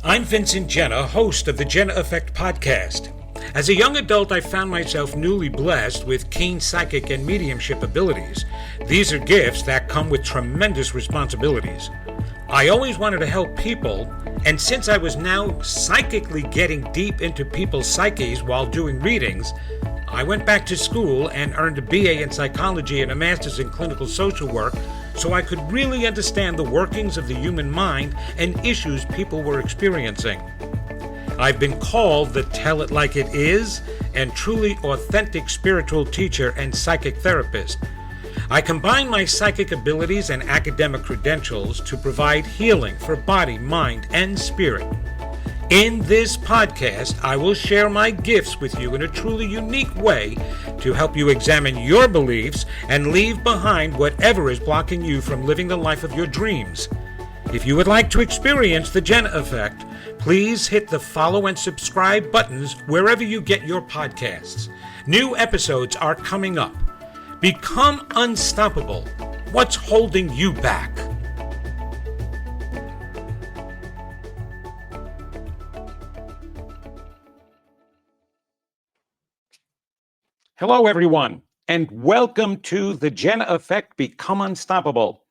I'm Vincent Genna, host of the Genna Effect podcast. As a young adult, I found myself newly blessed with keen psychic and mediumship abilities. These are gifts that come with tremendous responsibilities. I always wanted to help people, and since I was now psychically getting deep into people's psyches while doing readings, I went back to school and earned a BA in psychology and a master's in clinical social work so I could really understand the workings of the human mind and issues people were experiencing. I've been called the tell it like it is and truly authentic spiritual teacher and psychic therapist. I combine my psychic abilities and academic credentials to provide healing for body, mind, and spirit. In this podcast, I will share my gifts with you in a truly unique way to help you examine your beliefs and leave behind whatever is blocking you from living the life of your dreams. If you would like to experience the Genna Effect, please hit the follow and subscribe buttons wherever you get your podcasts. New episodes are coming up. Become unstoppable. What's holding you back? Hello, everyone, and welcome to the Genna Effect, Become Unstoppable.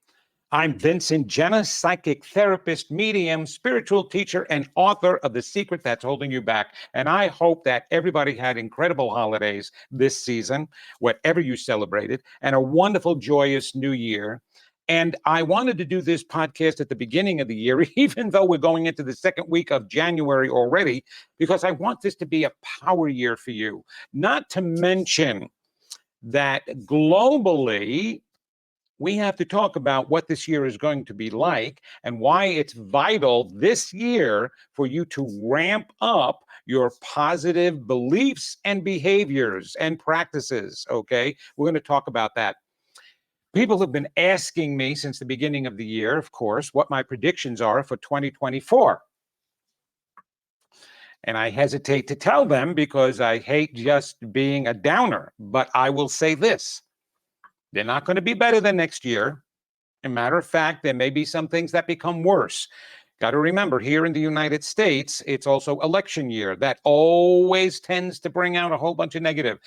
I'm Vincent Genna, psychic therapist, medium, spiritual teacher, and author of The Secret That's Holding You Back. And I hope that everybody had incredible holidays this season, whatever you celebrated, and a wonderful, joyous new year. And I wanted to do this podcast at the beginning of the year, even though we're going into the second week of January already, because I want this to be a power year for you. Not to mention that globally, we have to talk about what this year is going to be like and why it's vital this year for you to ramp up your positive beliefs and behaviors and practices, okay? We're going to talk about that. People have been asking me since the beginning of the year, of course, what my predictions are for 2024. And I hesitate to tell them because I hate just being a downer. But I will say this. They're not going to be better than next year. As a matter of fact, there may be some things that become worse. Got to remember, here in the United States, it's also election year. That always tends to bring out a whole bunch of negative.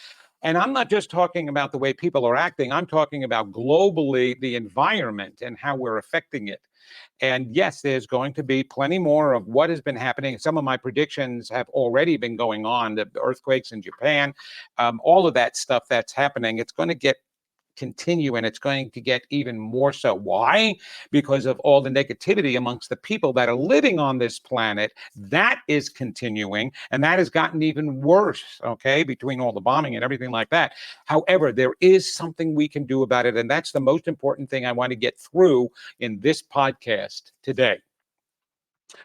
And I'm not just talking about the way people are acting. I'm talking about globally the environment and how we're affecting it. And yes, there's going to be plenty more of what has been happening. Some of my predictions have already been going on, the earthquakes in Japan, all of that stuff that's happening. It's going to continue, and it's going to get even more so. Why? Because of all the negativity amongst the people that are living on this planet. That is continuing, and that has gotten even worse, okay, between all the bombing and everything like that. However, there is something we can do about it, and that's the most important thing I want to get through in this podcast today.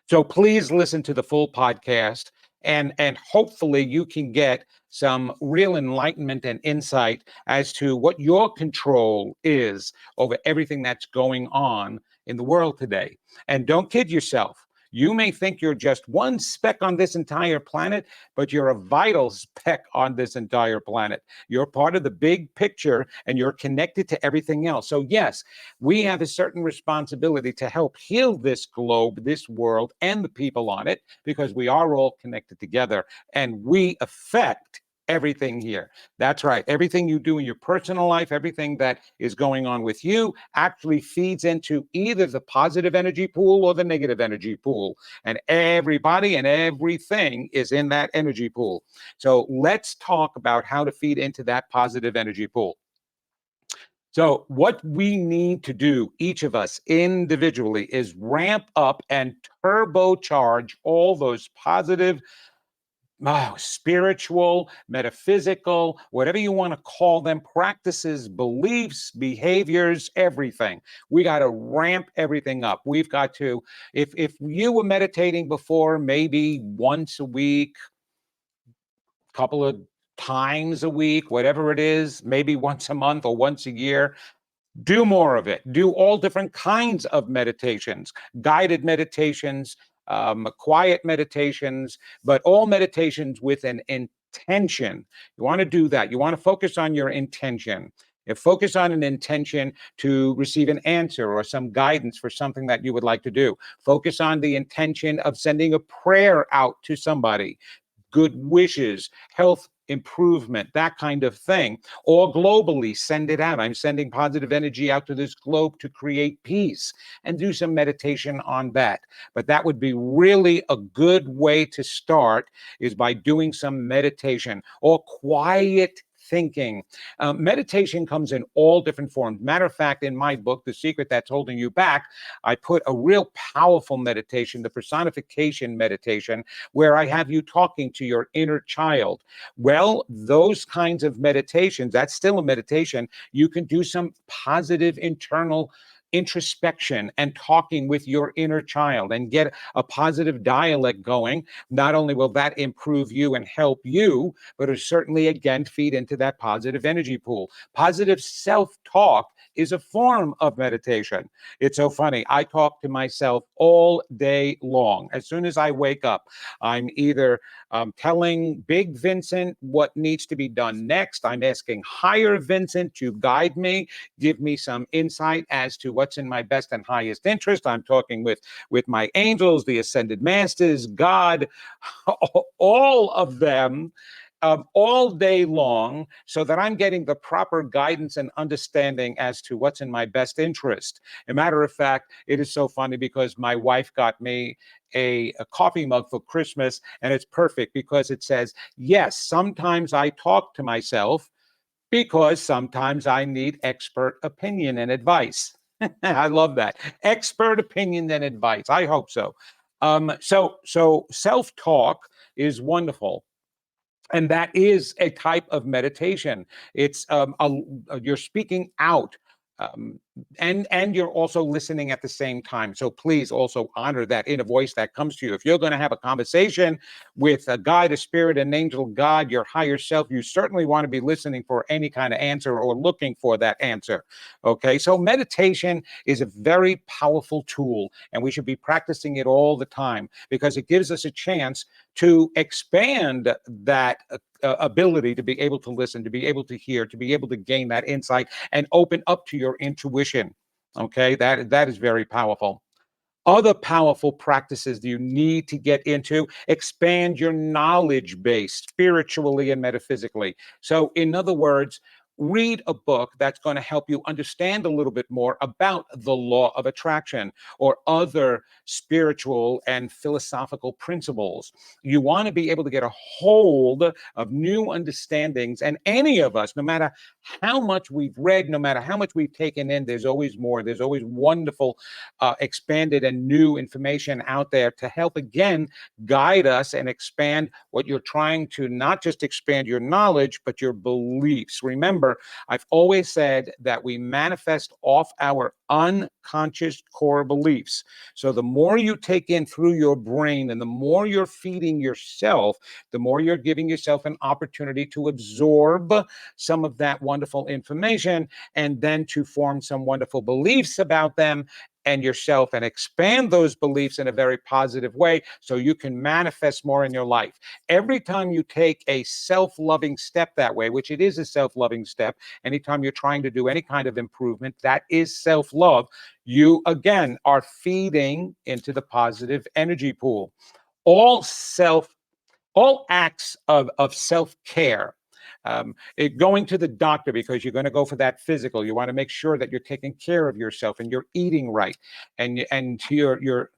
So please listen to the full podcast, and hopefully you can get some real enlightenment and insight as to what your control is over everything that's going on in the world today. And don't kid yourself. You may think you're just one speck on this entire planet, but you're a vital speck on this entire planet. You're part of the big picture, and you're connected to everything else. So yes, we have a certain responsibility to help heal this globe, this world, and the people on it, because we are all connected together, and we affect everything here. That's right. Everything you do in your personal life, everything that is going on with you actually feeds into either the positive energy pool or the negative energy pool. And everybody and everything is in that energy pool. So let's talk about how to feed into that positive energy pool. So what we need to do, each of us individually, is ramp up and turbocharge all those positive spiritual, metaphysical, whatever you want to call them, practices, beliefs, behaviors, everything. We got to ramp everything up. We've got to, if you were meditating before, maybe once a week, a couple of times a week, whatever it is, maybe once a month or once a year, do more of it. Do all different kinds of meditations, guided meditations, quiet meditations, but all meditations with an intention. You want to do that. You want to focus on your intention. Focus on an intention to receive an answer or some guidance for something that you would like to do. Focus on the intention of sending a prayer out to somebody, good wishes, health improvement, that kind of thing. Or globally, send it out. I'm sending positive energy out to this globe to create peace, and do some meditation on that. But that would be really a good way to start, is by doing some meditation or quiet thinking. Meditation comes in all different forms. Matter of fact, in my book, The Secret That's Holding You Back, I put a real powerful meditation, the personification meditation, where I have you talking to your inner child. Well, those kinds of meditations, that's still a meditation. You can do some positive internal introspection and talking with your inner child and get a positive dialect going. Not only will that improve you and help you, but it'll certainly again feed into that positive energy pool. Positive self-talk is a form of meditation. It's so funny. I talk to myself all day long. As soon as I wake up, I'm either telling Big Vincent what needs to be done next. I'm asking Higher Vincent to guide me, give me some insight as to what's in my best and highest interest. I'm talking with my angels, the ascended masters, God, all of them, all day long, so that I'm getting the proper guidance and understanding as to what's in my best interest. A matter of fact, it is so funny because my wife got me a coffee mug for Christmas, and it's perfect because it says, yes, sometimes I talk to myself because sometimes I need expert opinion and advice. I love that. Expert opinion and advice. I hope so. So self-talk is wonderful. And that is a type of meditation. It's you're speaking out, um, and you're also listening at the same time. So please also honor that inner voice that comes to you. If you're going to have a conversation with a guide, a spirit, an angel, God, your higher self, you certainly want to be listening for any kind of answer or looking for that answer. Okay, so meditation is a very powerful tool, and we should be practicing it all the time because it gives us a chance to expand that ability to be able to listen, to be able to hear, to be able to gain that insight and open up to your intuition. Okay, that is very powerful. Other powerful practices do you need to get into? Expand your knowledge base spiritually and metaphysically. So, in other words, read a book that's going to help you understand a little bit more about the law of attraction or other spiritual and philosophical principles. You want to be able to get a hold of new understandings. And any of us, no matter how much we've read, no matter how much we've taken in, there's always more. There's always wonderful expanded and new information out there to help again guide us and expand what you're trying to, not just expand your knowledge, but your beliefs. Remember, I've always said that we manifest off our unconscious core beliefs. So the more you take in through your brain and the more you're feeding yourself, the more you're giving yourself an opportunity to absorb some of that wonderful information and then to form some wonderful beliefs about them and yourself and expand those beliefs in a very positive way so you can manifest more in your life. Every time you take a self-loving step that way, which it is a self-loving step, anytime you're trying to do any kind of improvement, that is self-love. You again are feeding into the positive energy pool. All self all acts of self-care, going to the doctor because you're going to go for that physical. You want to make sure that you're taking care of yourself and you're eating right, and you're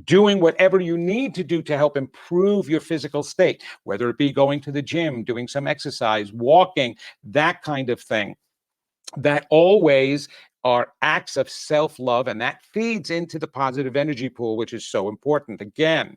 doing whatever you need to do to help improve your physical state, whether it be going to the gym, doing some exercise, walking, that kind of thing. That always are acts of self-love, and that feeds into the positive energy pool, which is so important. Again,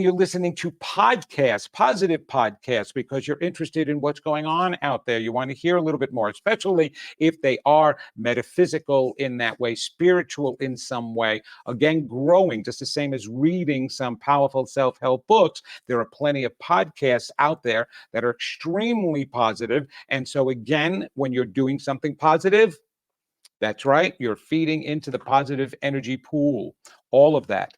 you're listening to podcasts, positive podcasts, because you're interested in what's going on out there. You want to hear a little bit more, especially if they are metaphysical in that way, spiritual in some way. Again, growing, just the same as reading some powerful self-help books. There are plenty of podcasts out there that are extremely positive. And so again, when you're doing something positive, that's right, you're feeding into the positive energy pool, all of that.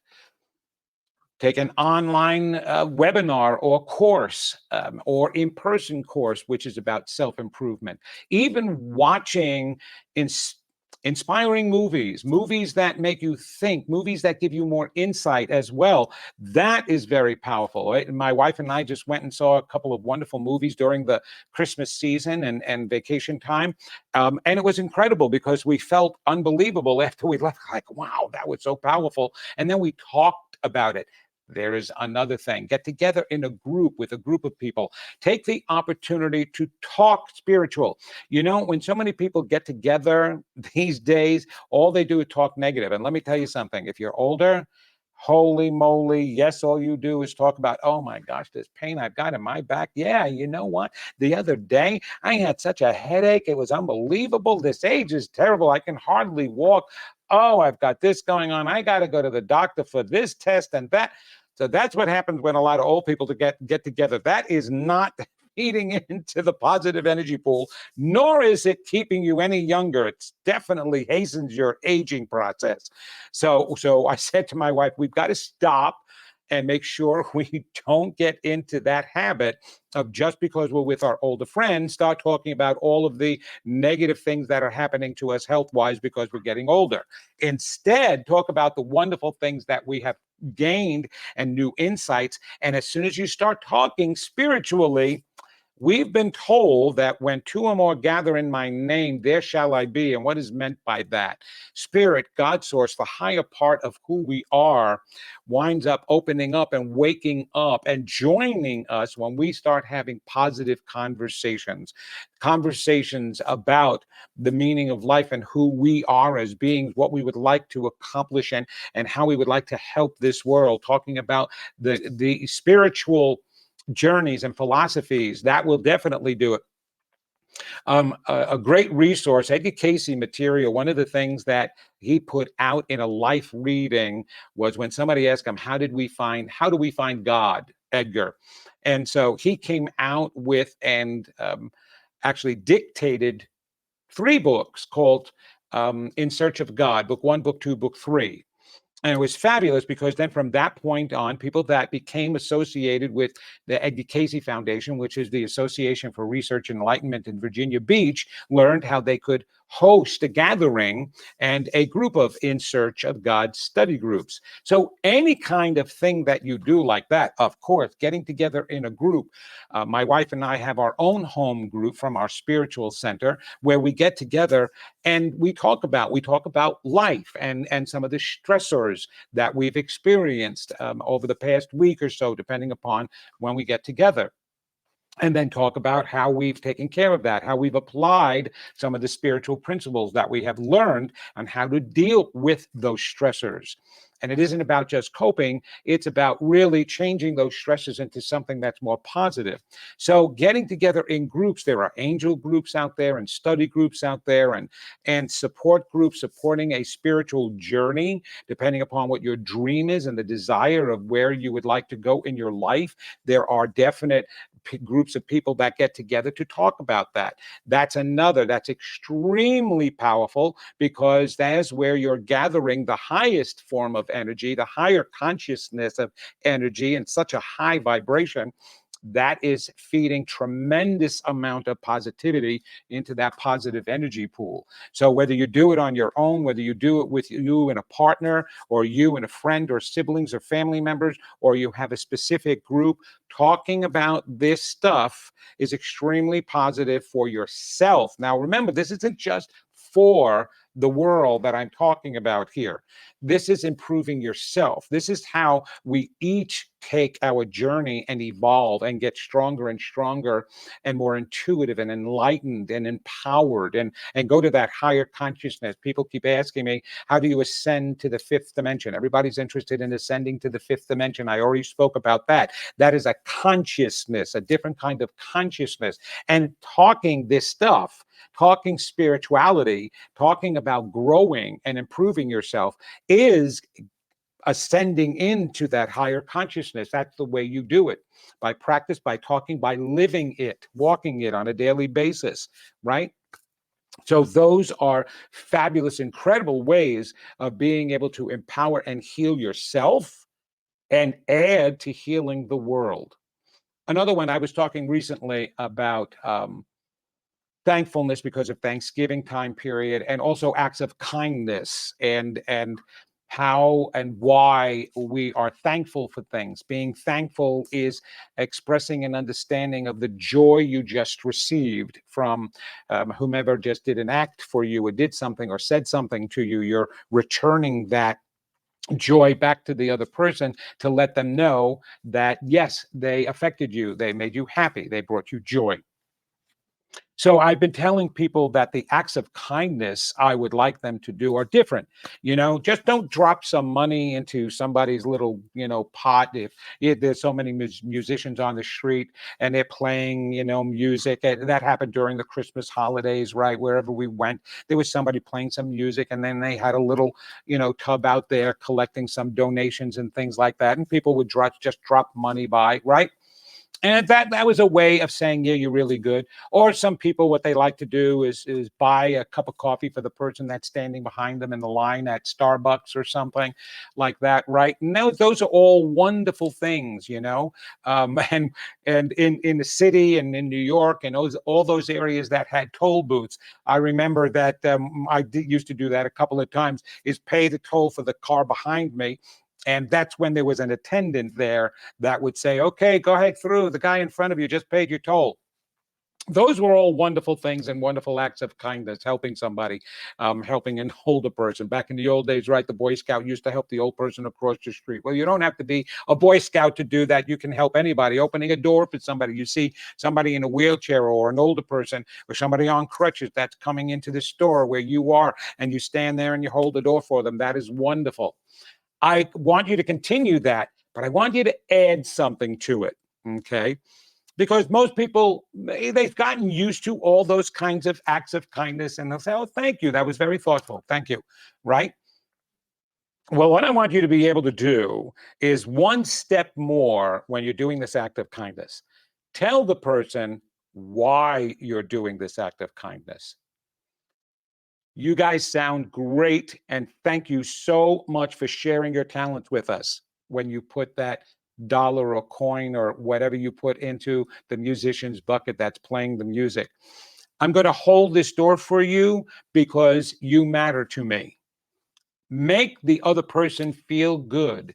take an online webinar or course, or in-person course, which is about self-improvement. Even watching inspiring movies that make you think, movies that give you more insight as well. That is very powerful. Right? My wife and I just went and saw a couple of wonderful movies during the Christmas season and vacation time. And it was incredible because we felt unbelievable after we left, like, wow, that was so powerful. And then we talked about it. There is another thing. Get together in a group with a group of people. Take the opportunity to talk spiritual. You know, when so many people get together these days, all they do is talk negative. And let me tell you something, if you're older, holy moly, yes, all you do is talk about, oh my gosh, this pain I've got in my back. Yeah, you know what? The other day, I had such a headache. It was unbelievable. This age is terrible. I can hardly walk. Oh, I've got this going on. I got to go to the doctor for this test and that. So that's what happens when a lot of old people to get together. That is not feeding into the positive energy pool, nor is it keeping you any younger. It definitely hastens your aging process. So I said to my wife, we've got to stop and make sure we don't get into that habit of, just because we're with our older friends, start talking about all of the negative things that are happening to us health-wise because we're getting older. Instead, talk about the wonderful things that we have gained and new insights. And as soon as you start talking spiritually, we've been told that when two or more gather in my name, there shall I be. And what is meant by that? Spirit, God source, the higher part of who we are, winds up opening up and waking up and joining us when we start having positive conversations about the meaning of life and who we are as beings, what we would like to accomplish, and how we would like to help this world, talking about the spiritual journeys and philosophies. That will definitely do it. A great resource, Edgar Casey material. One of the things that he put out in a life reading was when somebody asked him, how do we find God, Edgar? And so he came out with and actually dictated 3 books called In Search of God, book 1, book 2, book 3. And it was fabulous because then from that point on, people that became associated with the Edgar Casey Foundation, which is the Association for Research and Enlightenment in Virginia Beach, learned how they could host a gathering and a group of In Search of God study groups. So any kind of thing that you do like that, of course, getting together in a group. My wife and I have our own home group from our spiritual center where we get together and we talk about life and some of the stressors that we've experienced over the past week or so, depending upon when we get together. And then talk about how we've taken care of that, how we've applied some of the spiritual principles that we have learned on how to deal with those stressors. And it isn't about just coping, it's about really changing those stresses into something that's more positive. So getting together in groups, there are angel groups out there and study groups out there and support groups supporting a spiritual journey, depending upon what your dream is and the desire of where you would like to go in your life. There are definite groups of people that get together to talk about that. That's extremely powerful because that is where you're gathering the highest form of energy, the higher consciousness of energy, and such a high vibration that is feeding tremendous amount of positivity into that positive energy pool. So whether you do it on your own, whether you do it with you and a partner, or you and a friend or siblings or family members, or you have a specific group, talking about this stuff is extremely positive for yourself. Now, remember, this isn't just for the world that I'm talking about here. This is improving yourself. This is how we each take our journey and evolve and get stronger and stronger and more intuitive and enlightened and empowered and go to that higher consciousness. People keep asking me, how do you ascend to the 5th dimension? Everybody's interested in ascending to the 5th dimension. I already spoke about that. That is a consciousness, a different kind of consciousness. And talking this stuff, talking spirituality, talking about growing and improving yourself is ascending into that higher consciousness. That's the way you do it, by practice, by talking, by living it, walking it on a daily basis, right? So those are fabulous, incredible ways of being able to empower and heal yourself and add to healing the world. Another one, I was talking recently about thankfulness because of Thanksgiving time period, and also acts of kindness, and how and why we are thankful for things. Being thankful is expressing an understanding of the joy you just received from whomever just did an act for you, or did something, or said something to you. You're returning that joy back to the other person to let them know that yes, they affected you, they made you happy, they brought you joy. So I've been telling people that the acts of kindness I would like them to do are different. Just don't drop some money into somebody's little, pot. If there's so many musicians on the street and they're playing, music, that happened during the Christmas holidays, right? Wherever we went, there was somebody playing some music, and then they had a little, tub out there collecting some donations and things like that. And people would just drop money by, right? And that was a way of saying, yeah, you're really good. Or some people, what they like to do is buy a cup of coffee for the person that's standing behind them in the line at Starbucks or something like that, right? And those are all wonderful things, and in the city and in New York and all those areas that had toll booths. I remember that used to do that a couple of times, is pay the toll for the car behind me. And that's when there was an attendant there that would say, okay, go ahead through. The guy in front of you just paid your toll. Those were all wonderful things and wonderful acts of kindness, helping somebody, helping an older person. Back in the old days, right, the Boy Scout used to help the old person across the street. Well, you don't have to be a Boy Scout to do that. You can help anybody, opening a door for somebody. You see somebody in a wheelchair, or an older person, or somebody on crutches that's coming into the store where you are, and you stand there and you hold the door for them. That is wonderful. I want you to continue that, but I want you to add something to it. Okay. Because most people, they've gotten used to all those kinds of acts of kindness, and they'll say, oh, thank you. That was very thoughtful. Thank you. Right. Well, what I want you to be able to do is one step more when you're doing this act of kindness. Tell the person why you're doing this act of kindness. You guys sound great, and thank you so much for sharing your talents with us. When you put that dollar or coin or whatever you put into the musician's bucket that's playing the music, I'm going to hold this door for you because you matter to me. Make the other person feel good.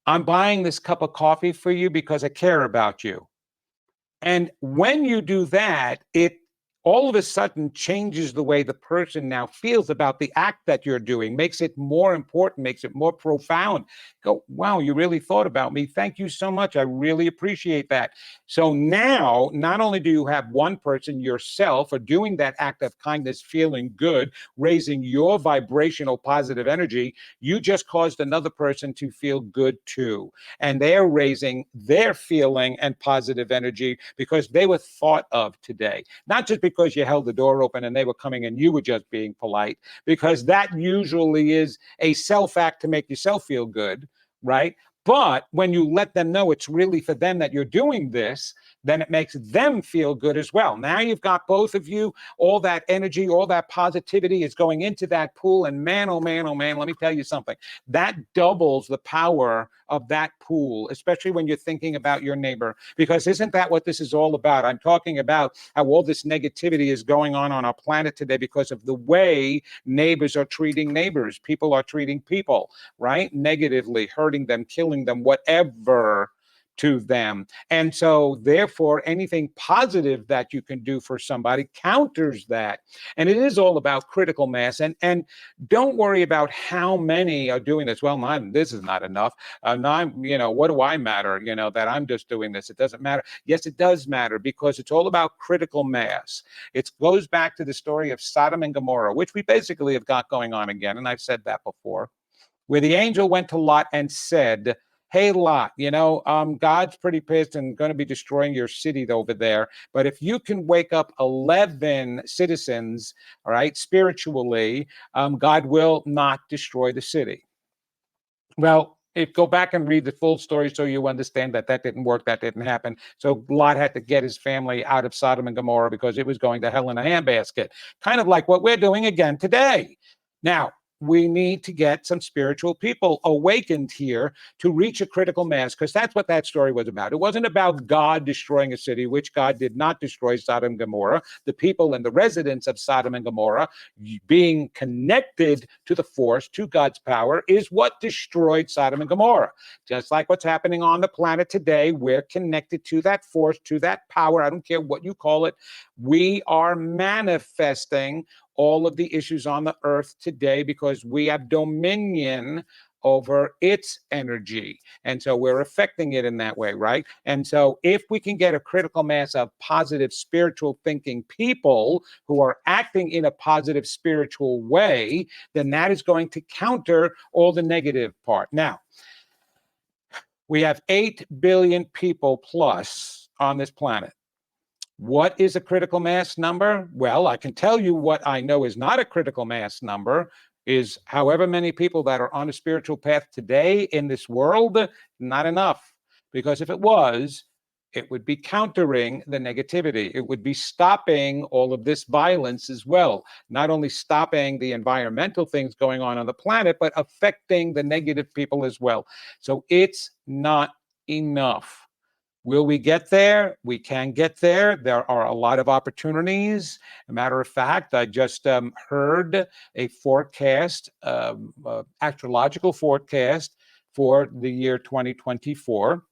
I'm buying this cup of coffee for you because I care about you. And when you do that, it all of a sudden changes the way the person now feels about the act that you're doing, makes it more important, makes it more profound. Go, wow, you really thought about me. Thank you so much. I really appreciate that. So now, not only do you have one person, yourself, for doing that act of kindness, feeling good, raising your vibrational positive energy, you just caused another person to feel good too. And they're raising their feeling and positive energy because they were thought of today. Not just because you held the door open and they were coming and you were just being polite, because that usually is a self act to make yourself feel good, right? But when you let them know it's really for them that you're doing this, then it makes them feel good as well. Now you've got both of you, all that energy, all that positivity is going into that pool. And man, oh man, oh man, let me tell you something. That doubles the power of that pool, especially when you're thinking about your neighbor, because isn't that what this is all about? I'm talking about how all this negativity is going on our planet today because of the way neighbors are treating neighbors. People are treating people, right? Negatively, hurting them, killing them, whatever to them. And so therefore anything positive that you can do for somebody counters that. And it is all about critical mass. And don't worry about how many are doing this. Well, this is not enough. What do I matter? That I'm just doing this. It doesn't matter. Yes, it does matter, because it's all about critical mass. It goes back to the story of Sodom and Gomorrah, which we basically have got going on again. And I've said that before, where the angel went to Lot and said, hey, Lot, God's pretty pissed and going to be destroying your city over there. But if you can wake up 11 citizens, all right, spiritually, God will not destroy the city. Well, go back and read the full story so you understand that didn't work, that didn't happen. So Lot had to get his family out of Sodom and Gomorrah because it was going to hell in a handbasket, kind of like what we're doing again today. Now, we need to get some spiritual people awakened here to reach a critical mass, because that's what that story was about. It wasn't about God destroying a city, which God did not destroy Sodom and Gomorrah. The people and the residents of Sodom and Gomorrah being connected to the force, to God's power, is what destroyed Sodom and Gomorrah. Just like what's happening on the planet today, we're connected to that force, to that power. I don't care what you call it. We are manifesting all of the issues on the earth today because we have dominion over its energy. And so we're affecting it in that way, right? And so if we can get a critical mass of positive spiritual thinking people who are acting in a positive spiritual way, then that is going to counter all the negative part. Now, we have 8 billion people plus on this planet. What is a critical mass number? Well, I can tell you what I know is not a critical mass number is however many people that are on a spiritual path today in this world, not enough. Because if it was, it would be countering the negativity. It would be stopping all of this violence as well. Not only stopping the environmental things going on the planet, but affecting the negative people as well. So it's not enough. Will we get there? We can get there. There are a lot of opportunities. A matter of fact, I just heard a forecast, astrological forecast for the year 2024.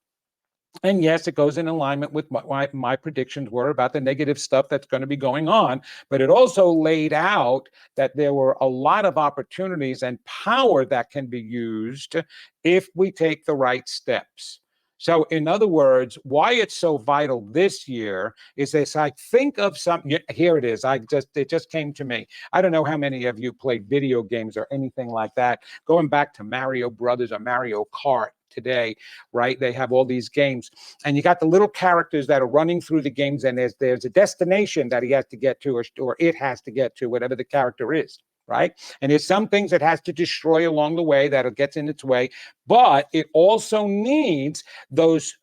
And yes, it goes in alignment with what my predictions were about the negative stuff that's going to be going on. But it also laid out that there were a lot of opportunities and power that can be used if we take the right steps. So in other words, why it's so vital this year is this. I think of something, here it is. It just came to me. I don't know how many of you played video games or anything like that. Going back to Mario Brothers or Mario Kart today, right? They have all these games and you got the little characters that are running through the games and there's a destination that he has to get to or it has to get to, whatever the character is. Right. And there's some things it has to destroy along the way that it gets in its way, but it also needs those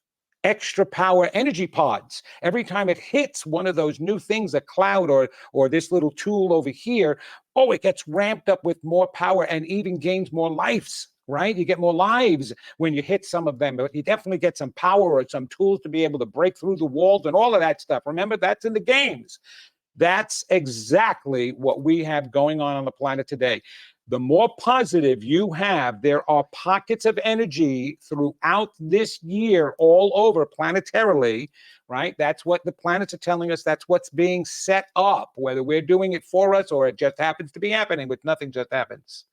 extra power energy pods. Every time it hits one of those new things, a cloud or this little tool over here, it gets ramped up with more power and even gains more lives. Right? You get more lives when you hit some of them, but you definitely get some power or some tools to be able to break through the walls and all of that stuff. Remember, that's in the games. That's exactly what we have going on the planet today. The more positive you have, there are pockets of energy throughout this year all over planetarily, right? That's what the planets are telling us. That's what's being set up, whether we're doing it for us or it just happens to be happening, but nothing just happens.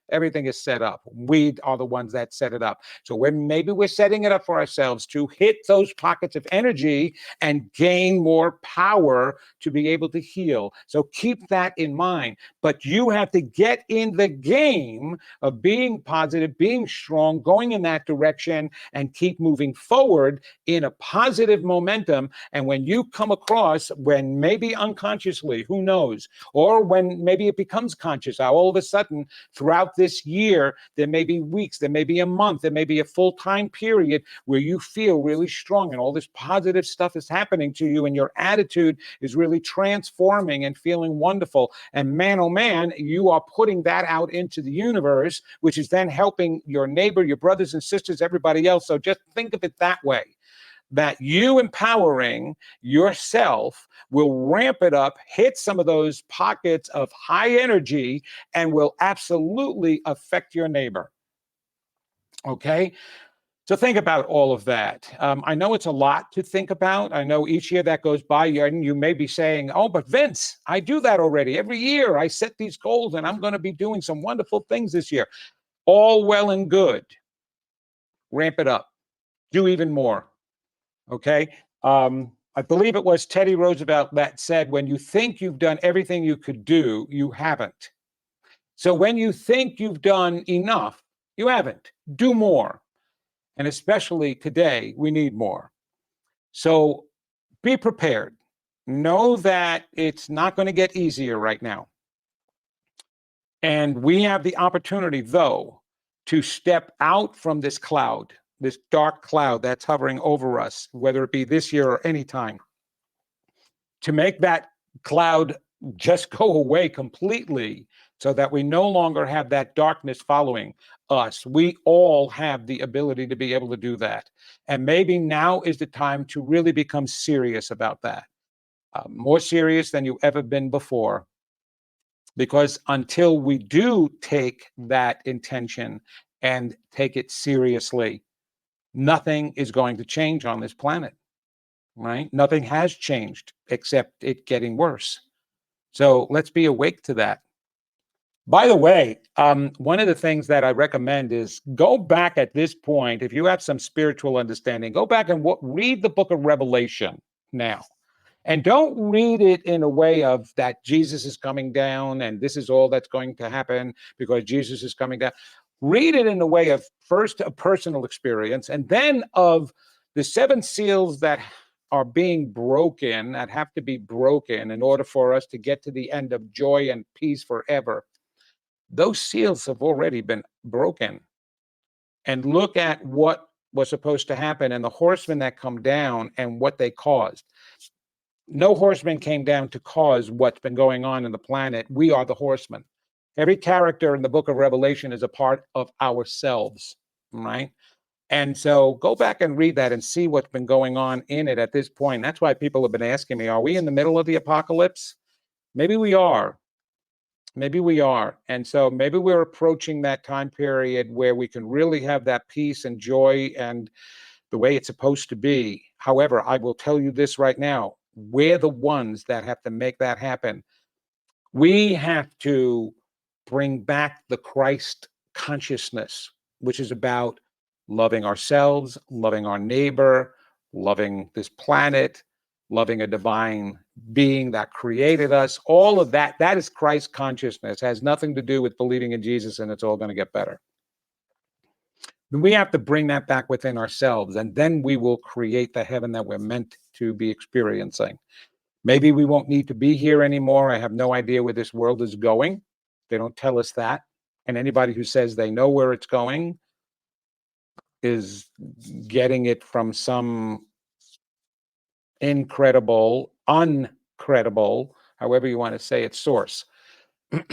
Everything is set up. We are the ones that set it up. So maybe we're setting it up for ourselves to hit those pockets of energy and gain more power to be able to heal. So keep that in mind. But you have to get in the game of being positive, being strong, going in that direction, and keep moving forward in a positive momentum. And when you come across, when maybe unconsciously, who knows, or when maybe it becomes conscious, all of a sudden throughout this year, there may be weeks, there may be a month, there may be a full-time period where you feel really strong and all this positive stuff is happening to you and your attitude is really transforming and feeling wonderful. And man, oh man, you are putting that out into the universe, which is then helping your neighbor, your brothers and sisters, everybody else. So just think of it that way, that you empowering yourself will ramp it up, hit some of those pockets of high energy, and will absolutely affect your neighbor. Okay? So think about all of that. I know it's a lot to think about. I know each year that goes by, you may be saying, oh, but Vince, I do that already. Every year I set these goals and I'm going to be doing some wonderful things this year. All well and good. Ramp it up. Do even more. Okay. I believe it was Teddy Roosevelt that said, when you think you've done everything you could do, you haven't. So when you think you've done enough, you haven't. Do more. And especially today, we need more. So be prepared. Know that it's not going to get easier right now. And we have the opportunity, though, to step out from this cloud, this dark cloud that's hovering over us, whether it be this year or any time, to make that cloud just go away completely, so that we no longer have that darkness following us. We all have the ability to be able to do that. And maybe now is the time to really become serious about that, more serious than you've ever been before. Because until we do take that intention and take it seriously, nothing is going to change on this planet, right? Nothing has changed except it getting worse. So let's be awake to that. By the way, one of the things that I recommend is go back at this point. If you have some spiritual understanding, go back and read the book of Revelation now. And don't read it in a way of that Jesus is coming down and this is all that's going to happen because Jesus is coming down. Read it in a way of first a personal experience and then of the seven seals that are being broken, that have to be broken in order for us to get to the end of joy and peace forever. Those seals have already been broken. And look at what was supposed to happen and the horsemen that come down and what they caused. No horseman came down to cause what's been going on in the planet. We are the horsemen. Every character in the book of Revelation is a part of ourselves, right? And so go back and read that and see what's been going on in it at this point. That's why people have been asking me, are we in the middle of the apocalypse? Maybe we are. Maybe we are. And so maybe we're approaching that time period where we can really have that peace and joy and the way it's supposed to be. However, I will tell you this right now. We're the ones that have to make that happen. We have to bring back the Christ consciousness, which is about loving ourselves, loving our neighbor, loving this planet, loving a divine being that created us. All of that, that is Christ consciousness. It has nothing to do with believing in Jesus and it's all going to get better. We have to bring that back within ourselves, and then we will create the heaven that we're meant to be experiencing. Maybe we won't need to be here anymore. I have no idea where this world is going. They don't tell us that. And anybody who says they know where it's going is getting it from some incredible, uncredible, however you want to say it, source,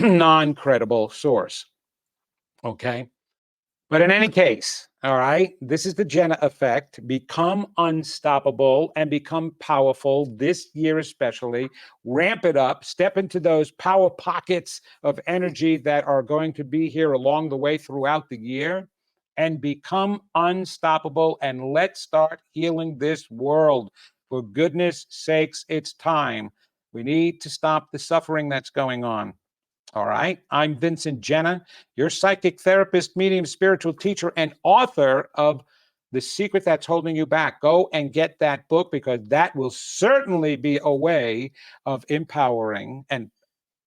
non-credible source. Okay. But in any case, all right, this is the Genna Effect. Become unstoppable and become powerful this year, especially. Ramp it up, step into those power pockets of energy that are going to be here along the way throughout the year, and become unstoppable. And let's start healing this world. For goodness sakes, it's time. We need to stop the suffering that's going on. All right. I'm Vincent Genna, your psychic therapist, medium, spiritual teacher, and author of The Secret That's Holding You Back. Go and get that book because that will certainly be a way of empowering and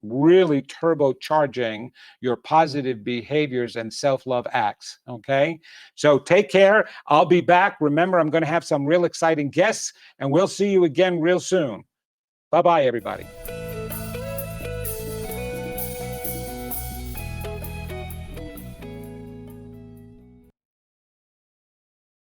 really turbocharging your positive behaviors and self-love acts. Okay. So take care. I'll be back. Remember, I'm going to have some real exciting guests, and we'll see you again real soon. Bye-bye, everybody.